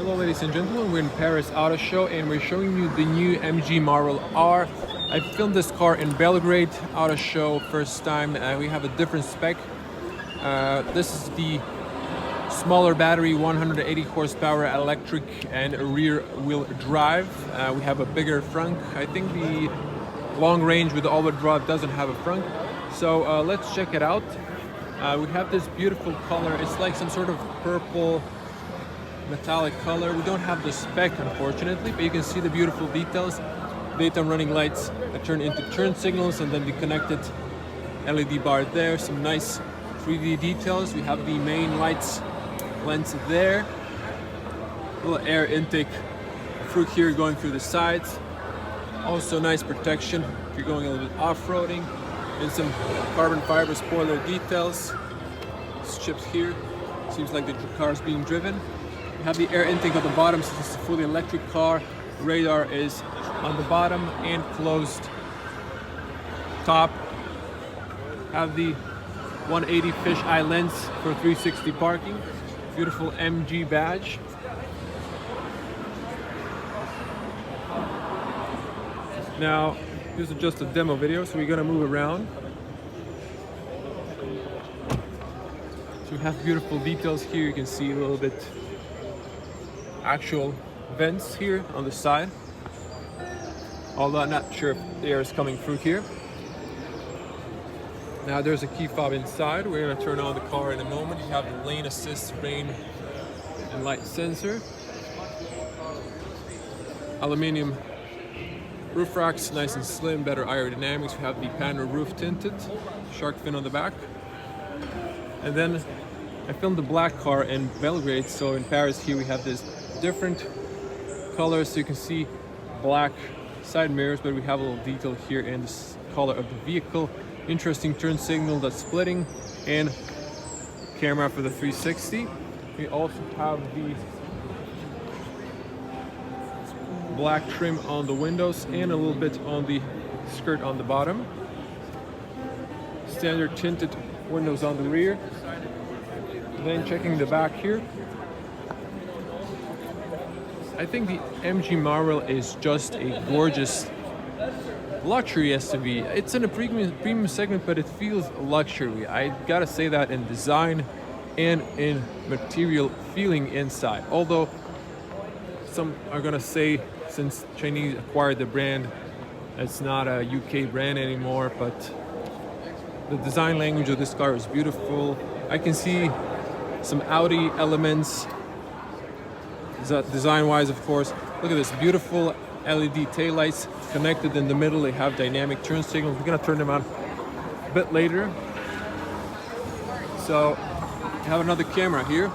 Hello ladies and gentlemen, we're in Paris Auto Show and we're showing you the new MG Marvel R. I filmed this car in Belgrade Auto Show first time. We have a different spec. This is the smaller battery, 180 horsepower electric and rear wheel drive. We have a bigger frunk. I think the long range with the all-wheel drive doesn't have a frunk. So let's check it out. We have this beautiful color. It's like some sort of purple metallic color. We don't have the spec unfortunately, but you can see the beautiful details. Daytime running lights that turn into turn signals, and then the connected LED bar there. Some nice 3D details. We have the main lights lens there. Little air intake through here going through the sides. Also nice protection if you're going a little bit off-roading. And some carbon fiber spoiler details. Strips here. Seems like the car is being driven. We have the air intake at the bottom, since it's a fully electric car. Radar is on the bottom and closed top. Have the 180 fisheye lens for 360 parking. Beautiful MG badge. Now, this is just a demo video, so we're gonna move around. So we have beautiful details here. You can see a little bit actual vents here on the side, although I'm not sure if the air is coming through here. Now there's a key fob inside. We're going to turn on the car in a moment. You have the lane assist, rain and light sensor, aluminium roof racks, nice and slim, better aerodynamics. We have the panoramic roof tinted, shark fin on the back. And then I filmed the black car in Belgrade, so in Paris here we have this different colors, so you can see black side mirrors, but we have a little detail here in this color of the vehicle. Interesting turn signal that's splitting, and camera for the 360. We also have the black trim on the windows and a little bit on the skirt on the bottom. Standard tinted windows on the rear. Then checking the back here. I think the MG Marvel is just a gorgeous luxury SUV. It's in a premium segment, but it feels luxury. I gotta say that in design and in material feeling inside. Although some are gonna say, since Chinese acquired the brand, it's not a UK brand anymore, but the design language of this car is beautiful. I can see some Audi elements design-wise, of course. Look at this beautiful LED taillights connected in the middle. They have dynamic turn signals. We're gonna turn them on a bit later. So we have another camera here.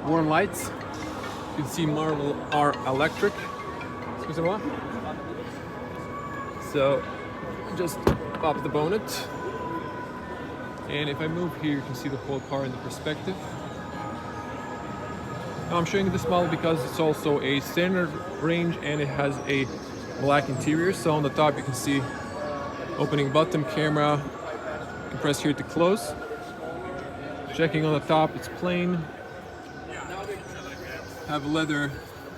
Warm lights. You can see Marvel R electric. Excuse-moi. So just pop the bonnet. And if I move here, you can see the whole car in the perspective. Now I'm showing you this model because it's also a standard range and it has a black interior. So on the top you can see opening button, camera, you can press here to close. Checking on the top, it's plain. Have a leather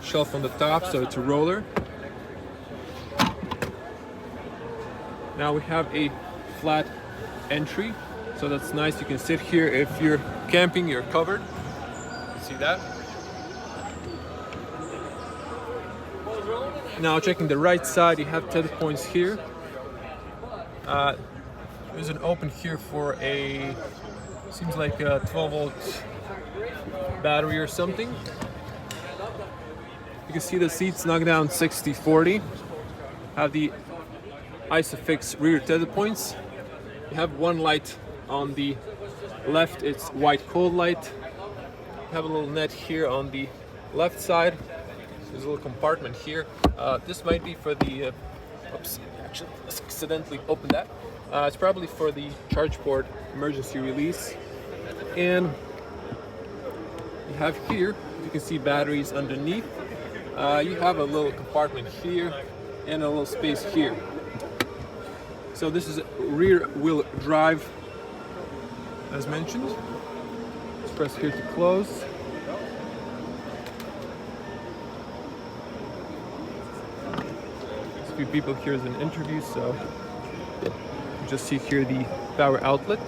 shelf on the top, so it's a roller. Now we have a flat entry, so that's nice. You can sit here. If you're camping, you're covered. See that? Now checking the right side, you have 10 points here. There's an open here for a, seems like a 12-volt battery or something. You can see the seats knock down 60-40. Have the Isofix rear 10 points. You have one light on the left, it's white cold light. You have a little net here on the left side. There's a little compartment here. This might be for the, oops, actually accidentally opened that. It's probably for the charge port emergency release. And you have here, you can see batteries underneath. You have a little compartment here and a little space here. So this is rear wheel drive, as mentioned. Let's press here to close. few people here as an interview, so you just see here the power outlet.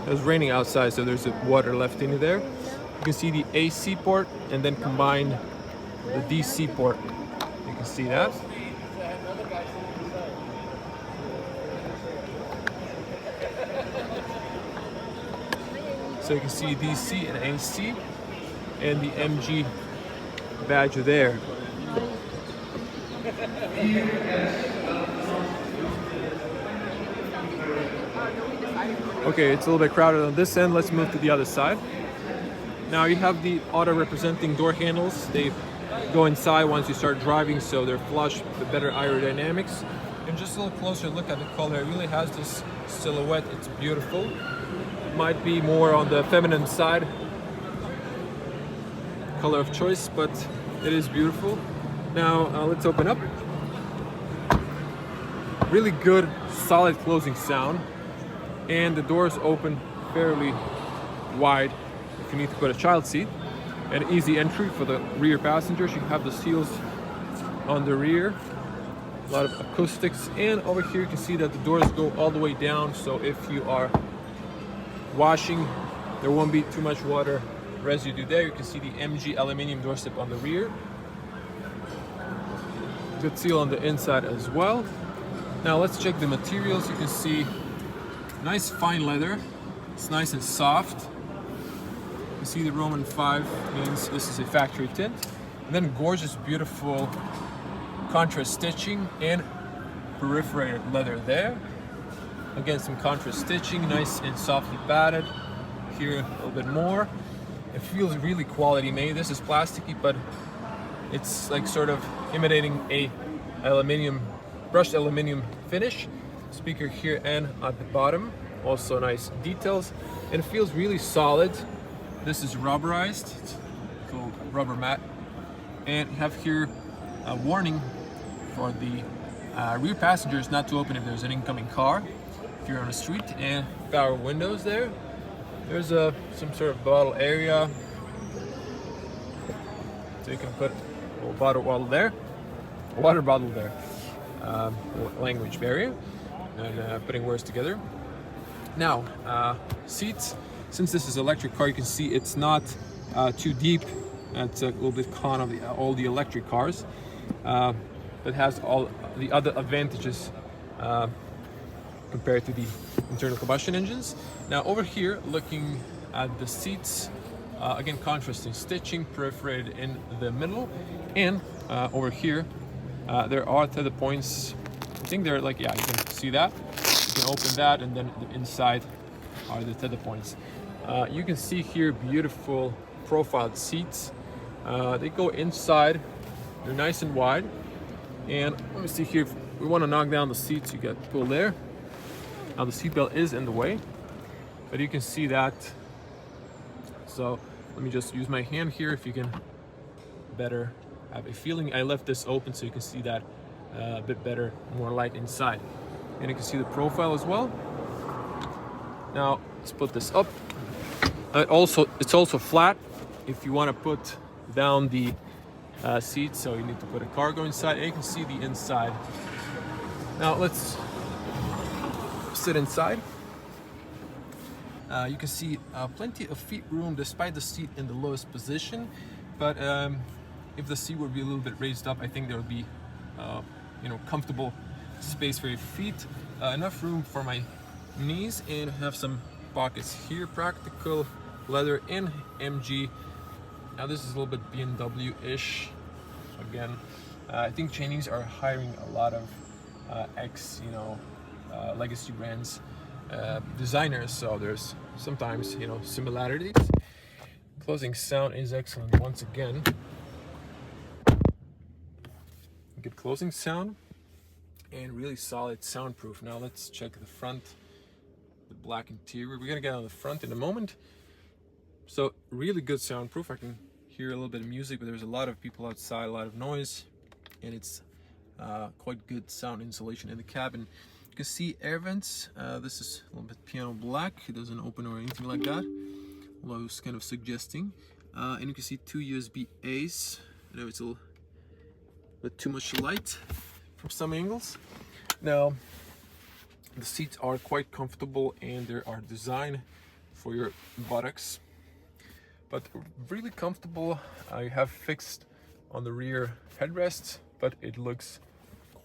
It was raining outside, so there's water left in there. You can see the AC port and then combine the DC port. You can see that. So you can see DC and AC and the MG badge there. Okay, it's a little bit crowded on this end. Let's move to the other side. Now you have the auto representing door handles. They go inside once you start driving, so they're flush with better aerodynamics. And just a little closer look at the color. It really has this silhouette. It's beautiful. Might be more on the feminine side color of choice, but it is beautiful. Now let's open up. Really good, solid closing sound, and the doors open fairly wide if you need to put a child seat. An easy entry for the rear passengers. You have the seals on the rear, a lot of acoustics, and over here you can see that the doors go all the way down, so if you are washing, there won't be too much water residue there. You can see the MG aluminum doorstep on the rear. Good seal on the inside as well. Now let's check the materials. You can see nice fine leather. It's nice and soft. You see the Roman 5 means this is a factory tint. And then gorgeous, beautiful contrast stitching and perforated leather there. Again, some contrast stitching, nice and softly padded. Here a little bit more. It feels really quality made. This is plasticky, but it's like sort of imitating a brushed aluminum finish. Speaker here and at the bottom, also nice details, and it feels really solid. This is rubberized, it's called rubber mat, and you have here a warning for the rear passengers not to open if there's an incoming car if you're on the street, and power windows there. There's some sort of bottle area, so you can put a water bottle there, language barrier, and putting words together. Now, seats, since this is an electric car, you can see it's not too deep. That's a little bit con of all the electric cars. It has all the other advantages compared to the internal combustion engines. Now over here, looking at the seats, again, contrasting stitching perforated in the middle, and over here there are tether points. I think they're like, yeah, you can see that. You can open that, and then the inside are the tether points. You can see here beautiful profiled seats. They go inside. They're nice and wide. And let me see here. If we want to knock down the seats, you got pull there. Now the seatbelt is in the way, but you can see that. So let me just use my hand here if you can better have a feeling. I left this open so you can see that a bit better, more light inside. And you can see the profile as well. Now let's put this up. It's also flat if you want to put down the seat, so you need to put a cargo inside, and you can see the inside. Now let's sit inside. You can see plenty of feet room despite the seat in the lowest position, but if the seat would be a little bit raised up, I think there would be comfortable space for your feet, enough room for my knees, and have some pockets here. Practical leather in MG. Now this is a little bit BMW-ish. Again, I think Chinese are hiring a lot of legacy brands designers, so there's sometimes similarities. Closing sound is excellent once again. Good closing sound and really solid soundproof. Now let's check the front, the black interior. We're gonna get on the front in a moment. So really good soundproof. I can hear a little bit of music, but there's a lot of people outside, a lot of noise, and it's quite good sound insulation in the cabin. You can see air vents. This is a little bit piano black. It doesn't open or anything like that, although it's kind of suggesting. And you can see 2 USB A's. I know it's a little bit too much light from some angles. Now, the seats are quite comfortable and they are designed for your buttocks, but really comfortable. I have fixed on the rear headrests, but it looks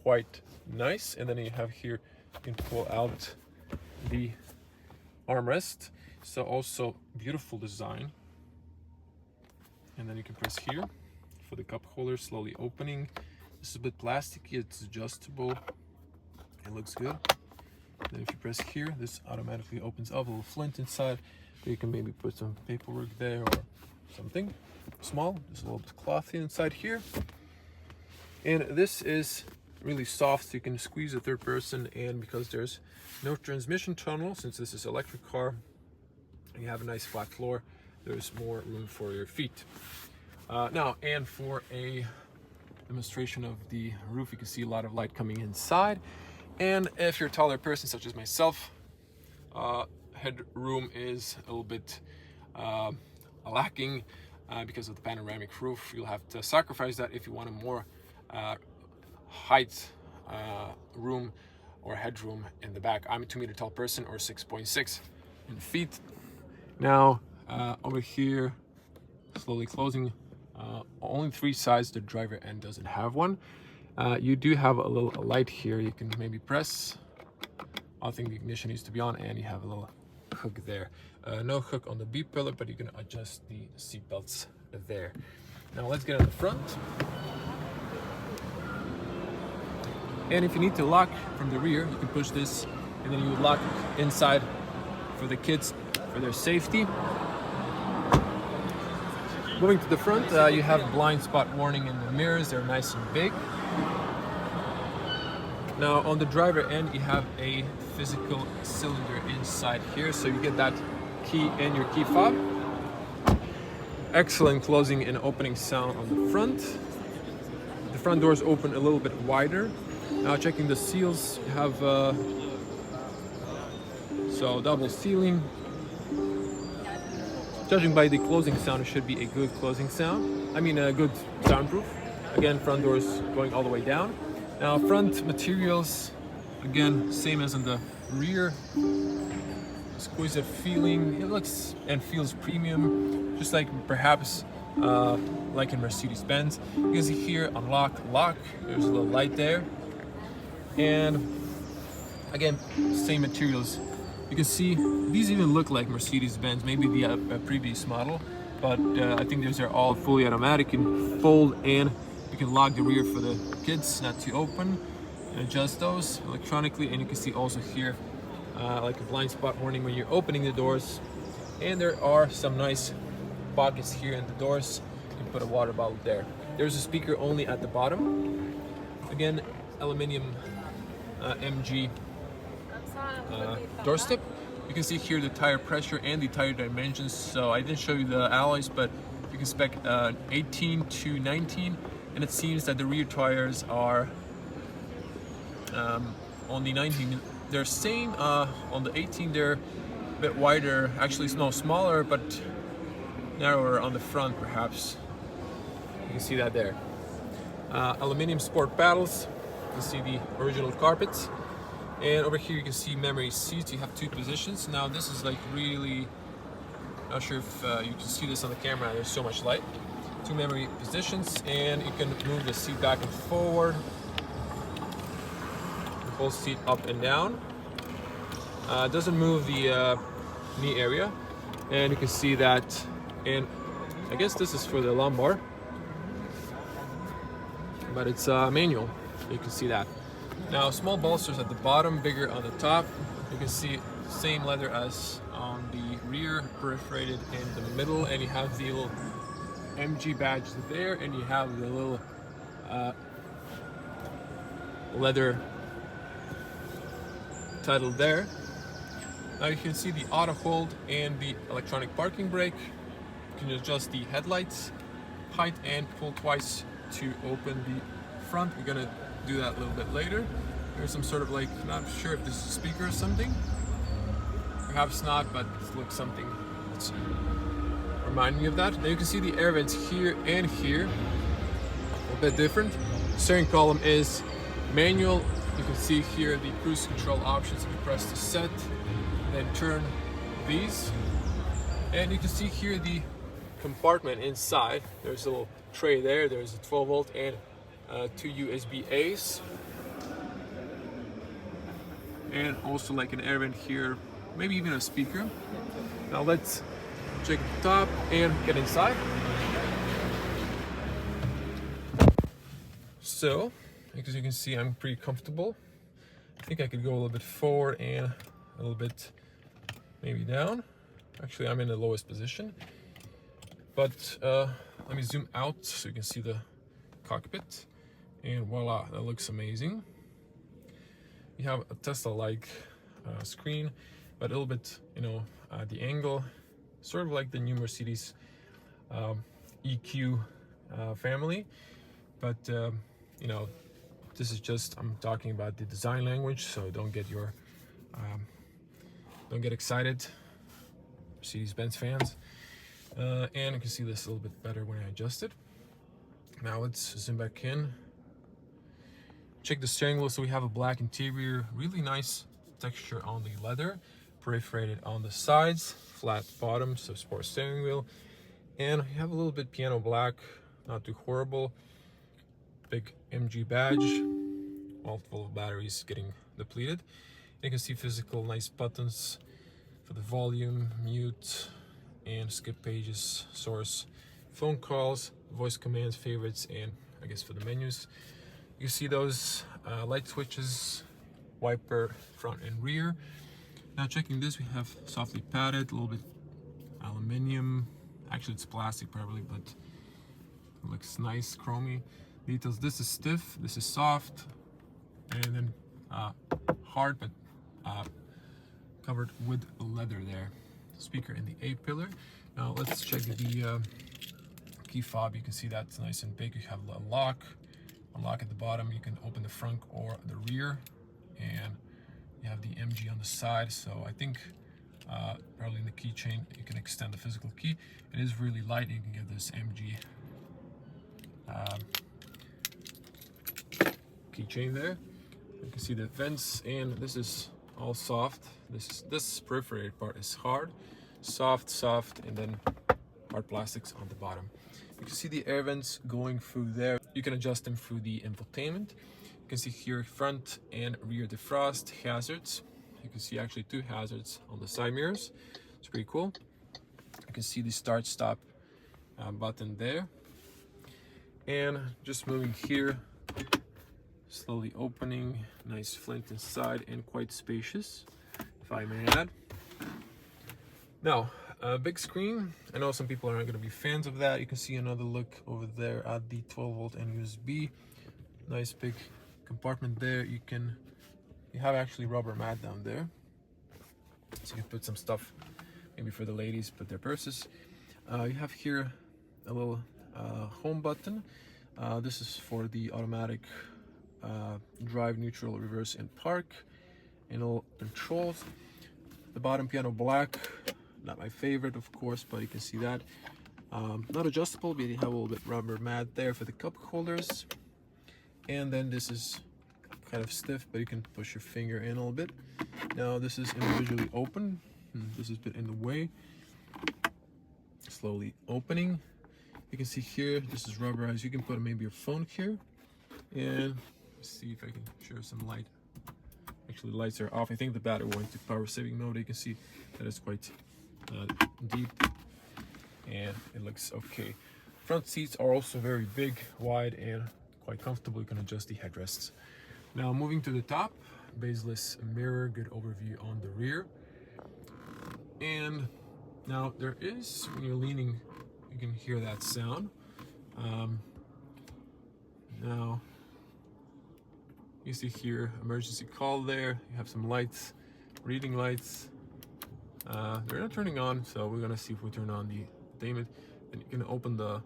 quite nice. And then you have here, you can pull out the armrest, so also beautiful design. And then you can press here for the cup holder, slowly opening. This is a bit plasticky, it's adjustable, it looks good. Then if you press here, this automatically opens up, a little flint inside. You can maybe put some paperwork there or something small. There's a little bit of cloth inside here. And this is really soft, so you can squeeze a third person, and because there's no transmission tunnel, since this is an electric car, and you have a nice flat floor, there's more room for your feet. Now, and for a demonstration of the roof, you can see a lot of light coming inside. And if you're a taller person such as myself, headroom is a little bit lacking because of the panoramic roof. You'll have to sacrifice that if you want a more height room or headroom in the back. I'm a 2 meter tall person, or 6.6 in feet. Now over here, slowly closing, only 3 sides. The driver end doesn't have one. You do have a little light here you can maybe press. I think the ignition needs to be on, and you have a little hook there. No hook on the B pillar, but you can adjust the seat belts there. Now let's get in the front. And if you need to lock from the rear, you can push this, and then you would lock inside for the kids for their safety. Moving to the front, you have blind spot warning in the mirrors. They're nice and big. Now on the driver end, you have a physical cylinder inside here, so you get that key in your key fob. Excellent closing and opening sound on the front. The front doors open a little bit wider. Now checking the seals, you have so double sealing. Judging by the closing sound, it should be a good closing sound. I mean a good soundproof. Again, front doors going all the way down. Now front materials, again, same as in the rear. Exquisite feeling. It looks and feels premium, just like perhaps like in Mercedes-Benz. You can see here, unlock, lock. There's a little light there. And again, same materials. You can see these even look like Mercedes-Benz, maybe the previous model, but I think these are all fully automatic. You can fold, and you can lock the rear for the kids not to open, and adjust those electronically. And you can see also here like a blind spot warning when you're opening the doors. And there are some nice pockets here in the doors. You can put a water bottle there. There's a speaker only at the bottom. Again, aluminum MG doorstep. You can see here the tire pressure and the tire dimensions. So I didn't show you the alloys, but you can spec 18 to 19, and it seems that the rear tires are on the 19, they're same. On the 18, they're a bit wider, actually no, smaller but narrower on the front perhaps. You can see that there. Aluminum sport paddles. You can see the original carpets. And over here you can see memory seats. You have 2 positions. Now this is like really, not sure if you can see this on the camera, there's so much light. 2 memory positions, and you can move the seat back and forward. The whole seat up and down. It doesn't move the knee area. And you can see that, and I guess this is for the lumbar, but it's manual. You can see that. Now small bolsters at the bottom, bigger on the top. You can see same leather as on the rear, perforated in the middle, and you have the little MG badge there, and you have the little leather title there. Now you can see the auto hold and the electronic parking brake. You can adjust the headlights height and pull twice to open the front. We're gonna do that a little bit later. There's some sort of like, not sure if this is a speaker or something. Perhaps not, but it looks something that's reminding me of that. Now you can see the air vents here and here, a bit different. The steering column is Manual, you can see here the cruise control options. You can press the set, then turn these, and you can see here the compartment inside. There's a little tray there. There's a 12 volt and 2 USB A's, and also like an air vent here, maybe even a speaker. Now let's check the top and get inside. So, as you can see, I'm pretty comfortable. I think I could go a little bit forward and a little bit maybe down. Actually, I'm in the lowest position. But let me zoom out so you can see the cockpit. And voila, that looks amazing. You have a Tesla-like screen, but a little bit, the angle, sort of like the new Mercedes EQ family. But this is just, I'm talking about the design language, so don't get excited, Mercedes-Benz fans. And you can see this a little bit better when I adjust it. Now let's zoom back in. Check the steering wheel. So we have a black interior, really nice texture on the leather, perforated on the sides, flat bottom, so sport steering wheel. And we have a little bit piano black, not too horrible. Big MG badge, multiple batteries getting depleted. You can see physical nice buttons for the volume, mute, and skip pages, source, phone calls, voice commands, favorites, and I guess for the menus. You see those light switches, wiper front and rear. Now checking this, we have softly padded, a little bit aluminum. Actually it's plastic probably, but it looks nice, chromy. Details, this is stiff, this is soft, and then hard, but covered with leather there. Speaker in the A-pillar. Now let's check the key fob. You can see that's nice and big. You have a lock at the bottom. You can open the front or the rear, and you have the MG on the side. So I think probably in the keychain you can extend the physical key. It is really light. You can get this MG keychain there. You can see the vents, and this is all soft. This perforated part is hard, soft, and then hard plastics on the bottom. You can see the air vents going through there. You can adjust them through the infotainment. You can see here front and rear defrost, hazards. You can see actually 2 hazards on the side mirrors. It's pretty cool. You can see the start stop button there. And just moving here, slowly opening, nice flint inside and quite spacious, if I may add. Now, big screen. I know some people aren't going to be fans of that. You can see another look over there at the 12 volt and USB. Nice big compartment there. You have actually rubber mat down there, so you can put some stuff, maybe for the ladies, put their purses. You have here a little home button. This is for the automatic drive, neutral, reverse, and park, and all controls. The bottom piano black, not my favorite of course, but you can see that not adjustable, but you have a little bit rubber mat there for the cup holders. And then this is kind of stiff, but you can push your finger in a little bit. Now this is individually open. This is a bit in the way. Slowly opening. You can see here, this is rubberized. You can put maybe your phone here, and let's see if I can share some light. Actually, the lights are off. I think the battery went to power saving mode. You can see that it's quite deep, and it looks okay. Front seats are also very big, wide, and quite comfortable. You can adjust the headrests. Now moving to the top, baseless mirror, good overview on the rear. And now there is, when you're leaning, you can hear that sound. Now you see here emergency call there. You have some lights, reading lights. They're not turning on, so we're gonna see if we turn on the infotainment. Then you can open the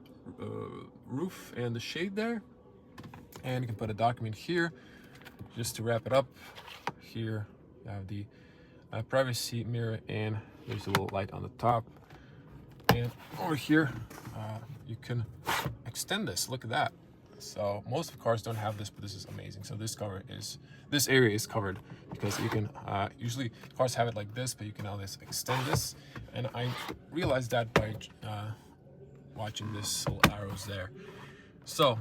roof and the shade there, and you can put a document here. Just to wrap it up, here you have the privacy mirror, and there's a little light on the top. And over here, you can extend this. Look at that. So most of the cars don't have this, but this is amazing. So this area is covered because you can usually cars have it like this, but you can always extend this. And I realized that by watching this little arrows there. So,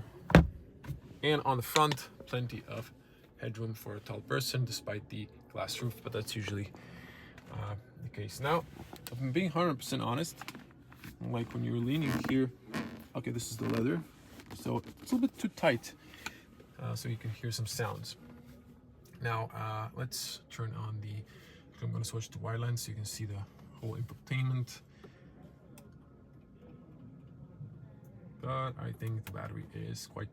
and on the front, plenty of headroom for a tall person despite the glass roof, but that's usually the case. Now, if I'm being 100% honest, like when you're leaning here, okay, this is the leather, so it's a little bit too tight, so you can hear some sounds. Now, let's turn on I'm going to switch to wide lens so you can see the whole infotainment. But I think the battery is quite,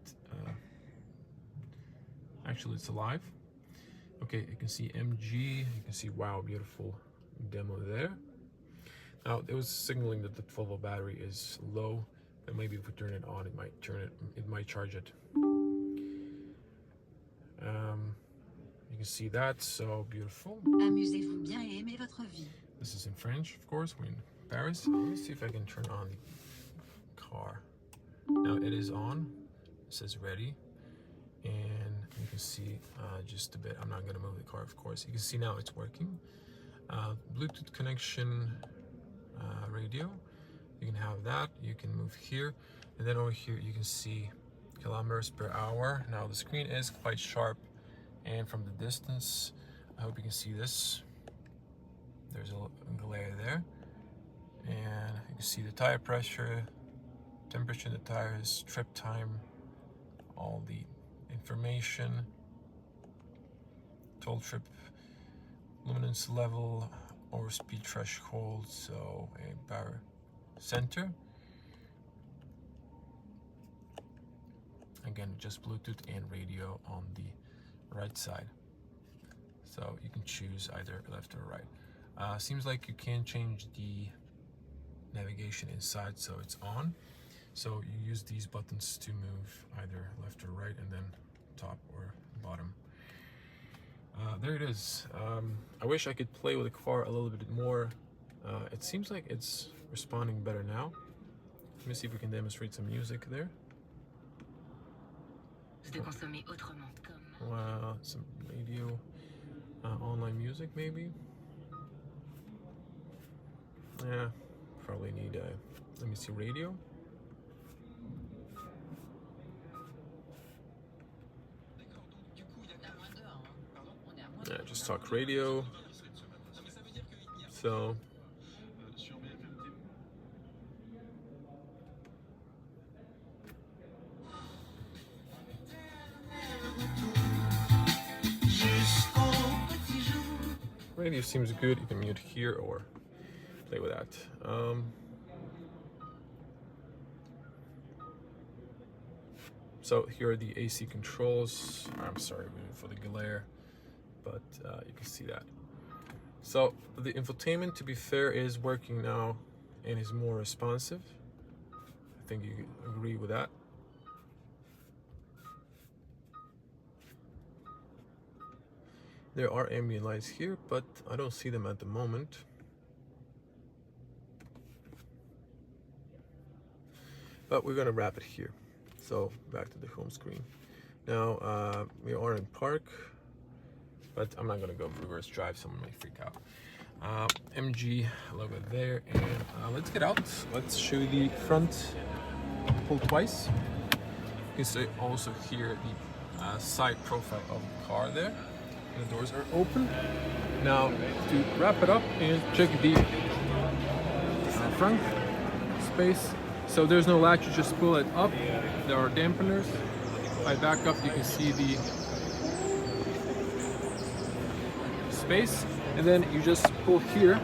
actually it's alive. Okay, you can see MG, you can see, wow, beautiful demo there. Now, it was signaling that the 12-volt battery is low, but maybe if we turn it on, it might charge it. You can see that, so beautiful. Amusez-vous bien et aimez votre vie. This is in French, of course, we're in Paris. Let me see if I can turn on the car. Now it is on, it says ready, and you can see just a bit. I'm not gonna move the car, of course. You can see now it's working. Bluetooth connection, radio, you can have that. You can move here, and then over here you can see kilometers per hour. Now the screen is quite sharp, and from the distance, I hope you can see this. There's a glare there, and you can see the tire pressure, temperature in the tires, trip time, all the information, total trip, luminance level, over speed threshold, so a power center. Again, just Bluetooth and radio on the right side. So you can choose either left or right. Seems like you can change the navigation inside, so it's on. So you use these buttons to move either left or right, and then top or bottom. There it is. I wish I could play with the car a little bit more. It seems like it's responding better now. Let me see if we can demonstrate some music there. Wow, some radio, online music maybe. Yeah, probably need let me see, radio. Yeah, just talk radio. So radio seems good. You can mute here or play with that. So here are the AC controls. I'm sorry for the glare, but you can see that. So the infotainment, to be fair, is working now and is more responsive. I think you agree with that. There are ambient lights here, but I don't see them at the moment. But we're gonna wrap it here. So back to the home screen. Now we are in park, but I'm not gonna go reverse drive, someone might freak out. MG logo there, and let's get out. Let's show you the front. Pull twice. You can also hear the side profile of the car there. The doors are open. Now to wrap it up and check the front space. So there's no latch, you just pull it up. There are dampeners. If I back up, you can see the space, and then you just pull here,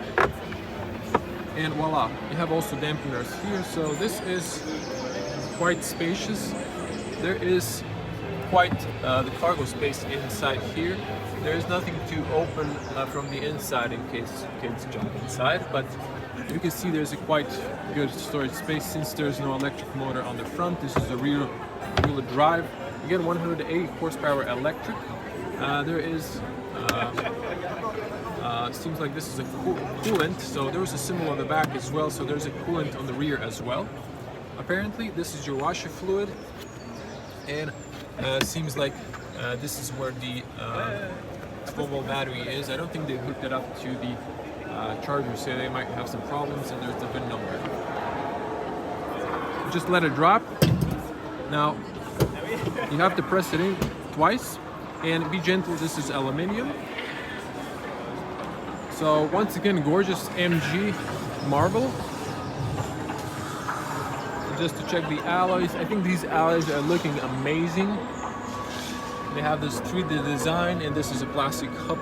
and voila, you have also dampeners here. So this is quite spacious. There is quite the cargo space inside here. There is nothing to open from the inside in case kids jump inside, but you can see there's a quite good storage space since there's no electric motor on the front. This is a rear wheel drive. Again, 180 horsepower electric. There is, seems like this is a coolant, so there was a symbol on the back as well, so there's a coolant on the rear as well. Apparently, this is your washer fluid. And seems like this is where the 12-volt battery is. I don't think they hooked it up to the charger, so they might have some problems. And there's the VIN number. Just let it drop. Now you have to press it in twice, and be gentle. This is aluminium. So once again, gorgeous MG marble. Just to check the alloys, I think these alloys are looking amazing. They have this 3D design, and this is a plastic hub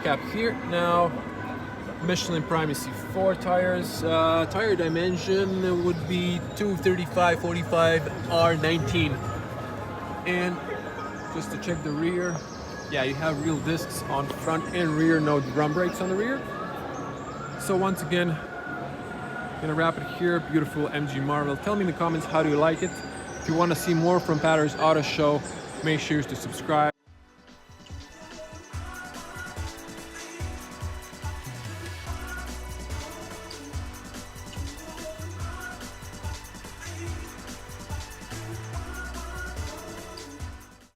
cap here. Now, Michelin Primacy 4 tires. Tire dimension would be 235/45 R19. And just to check the rear, yeah, you have real discs on front and rear, no drum brakes on the rear. So once again, gonna wrap it here. Beautiful MG Marvel. Tell me in the comments, how do you like it? If you want to see more from Patter's Auto Show, make sure to subscribe.